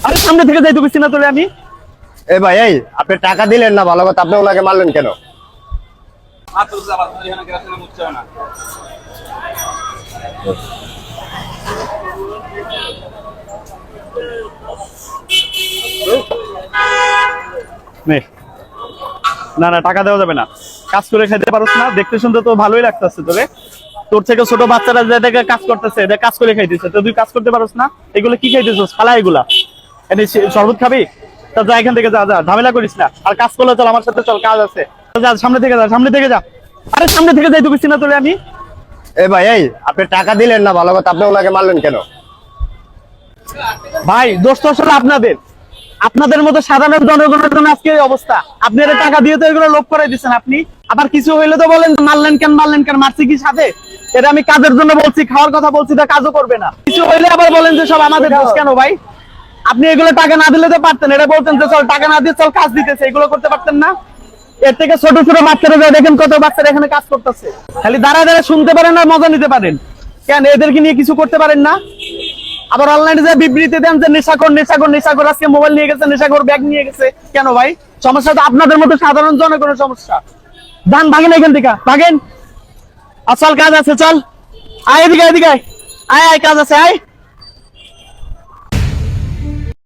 আরে সামনে থেকে যাই তো না তোলে আমি। এ ভাই, এই আপনি টাকা দিলেন না, ভালো কথা, আপনি ওনাকে মারলেন কেন? নে। না না, টাকা দেওয়া যাবে না। কাজ করে খেতে পারোস না, দেখতে শুনতে তো ভালোই লাগতেছে তোরে। তোর থেকে ছোট বাচ্চারা যে দেখে কাজ করতেছে, এটা কাজ করে খাইতেছে, তো তুই কাজ করতে পারোস না? এগুলো কি খাইতেছিস? ফালা এগুলা। এনে শরবত খাবি? তা যা এখান থেকে, যা যা, ঝামেলা করিস না। আর কাজ করলে চল, আমার সাথে চল, কাজ আছে। যা সামনে থেকে যা, সামনে থেকে যা। আরে সামনে থেকে যাই তো না তোলে আমি। এ ভাই, এই আপনি টাকা দিলেন না, ভালো কথা, আপনি ওনাকে মারলেন কেন? ভাই দোষ তো আসলে আপনাদের। আপনাদের মতো সাধারণ জনগণের জন্য আজকে এই অবস্থা। আপনি এর টাকা দিয়ে তো এগুলো লোভ করে দিচ্ছেন। আপনি আবার কিছু হইলে তো বলেন মারলেন কেন, মারলেন কেন, মারছি কি সাথে? এটা আমি কাজের জন্য বলছি, খাওয়ার কথা বলছি, তা কাজও করবে না। কিছু হইলে আবার বলেন যে সব আমাদের দোষ। কেন ভাই? আপনি এগুলো টাকা না দিলে তো পারতেন, এটা বলতেন যে চল টাকা না দিয়ে চল কাজ দিতেছে, এগুলো করতে পারতেন না? এর থেকে ছোট ছোট বাচ্চারা যায়, দেখেন কত বাচ্চারা এখানে কাজ করতেছে। খালি দাঁড়ায় দাঁড়ায় শুনতে পারেন আর মজা নিতে পারেন। কেন এদেরকে নিয়ে কিছু করতে পারেন না? আবার অনলাইনে যে বিবৃতি দেন যে নেশাখোর নেশাখোর নেশাখোর, আজকে মোবাইল নিয়ে গেছে, নেশাখোর ব্যাগ নিয়ে গেছে। কেন ভাই? সমস্যা তো আপনাদের মতো সাধারণ জনগণের সমস্যা। যান, ভাগেন এখান থেকে, ভাগেন। আর চল, কাজ আছে, চল। আয় এদিকে, এদিকে আয়, আয় আয়, কাজ আছে, আয়।